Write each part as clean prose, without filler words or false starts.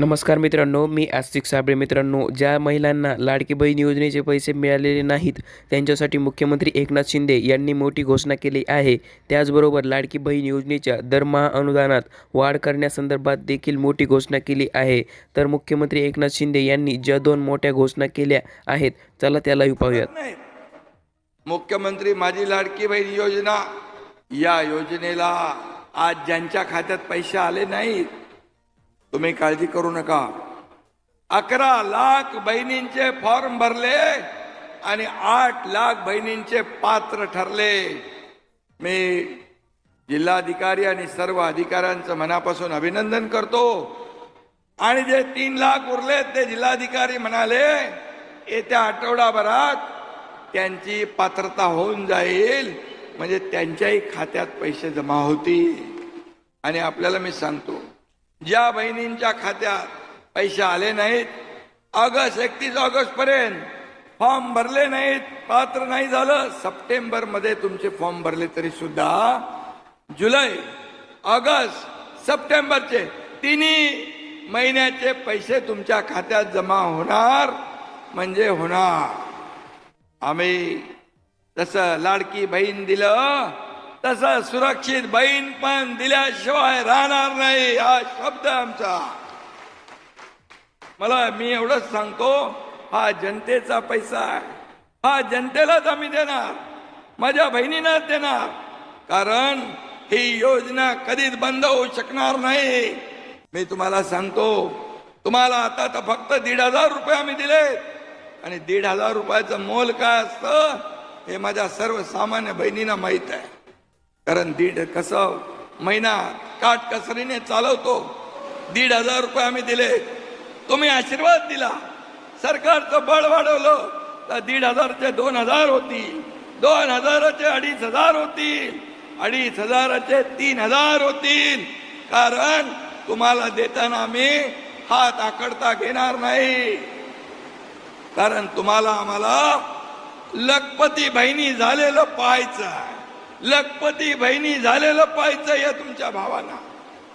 नमस्कार मित्रांनो, मी आस्तिक साबळे. मित्रांनो, ज्या महिलांना लाडकी बहीण योजनेचे पैसे मिळालेले नाहीत त्यांच्यासाठी मुख्यमंत्री एकनाथ शिंदे यांनी मोठी घोषणा केली आहे. त्याचबरोबर लाडकी बहीण योजनेच्या दरमहा अनुदानात वाढ करण्यासंदर्भात देखील मोठी घोषणा केली आहे. तर मुख्यमंत्री एकनाथ शिंदे यांनी ज्या दोन मोठ्या घोषणा केल्या आहेत, चला त्याला पाहूयात. मुख्यमंत्री माझी लाडकी बहीण योजना, या योजनेला आज ज्यांच्या खात्यात पैसे आले नाहीत, तुम्ही काळजी करू नका. 11 लाख बहिणींचे फॉर्म भरले आणि 8 लाख बहिणींचे पात्र ठरले. मी जिल्हाधिकारी आणि सर्व अधिकाऱ्यांचं मनापासून अभिनंदन करतो. आणि जे 3 लाख उरले ते जिल्हाधिकारी म्हणाले येत्या आठवडाभरात त्यांची पात्रता होऊन जाईल, म्हणजे त्यांच्याही खात्यात पैसे जमा होतील. आणि आपल्याला मी सांगतो, ज्या बहिणींच्या खात्यात पैसे आले नाहीत, 31 ऑगस्ट पर्यंत फॉर्म भरले नाहीत, पात्र नाही झालं, सप्टेंबर मध्ये तुमचे फॉर्म भरले तरी सुद्धा जुलै, ऑगस्ट, सप्टेंबरचे 3 महिन्याचे पैसे तुमच्या खात्यात जमा होणार म्हणजे होणार. आम्ही जसं लाडकी बहीण दिलं तसं सुरक्षित बहीण पण दिल्याशिवाय राहणार नाही, हा शब्द आमचा. मी एवढंच सांगतो, हा जनतेचा पैसा आहे, हा जनतेलाच आम्ही देणार, माझ्या बहिणींनाच देणार. कारण ही योजना कधीच बंद होऊ शकणार नाही. मी तुम्हाला सांगतो, तुम्हाला आता तर फक्त 1,500 रुपये आम्ही दिले, आणि 1,500 रुपयाचं मोल काय असतं हे माझ्या सर्वसामान्य बहिणींना माहीत आहे. कारण कसं महिना काटकसरीने चालवतो. 1,500 रुपये आम्ही दिले, तुम्ही आशीर्वाद दिला, सरकारचं बळ वाढवलं, तर 1,500चे 2,000 होतील, 2,000चे 2,500 होतील, 2,500चे 3,000 होतील. कारण तुम्हाला देताना आम्ही हात आकडता घेणार नाही. कारण तुम्हाला आम्हाला लखपती बहिणी झालेलं पाहायचं आहे, लखपती बहिणी झालेलं पाहायचं या तुमच्या भावांना.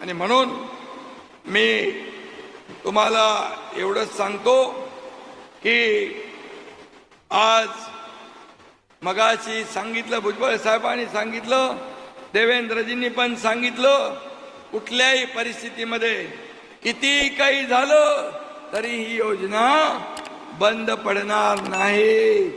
आणि म्हणून मी तुम्हाला एवढंच सांगतो की आज मगाशी सांगितलं, भुजबळ साहेबांनी सांगितलं, देवेंद्रजींनी पण सांगितलं, कुठल्याही परिस्थितीमध्ये किती काही झालं तरी ही योजना बंद पडणार नाही.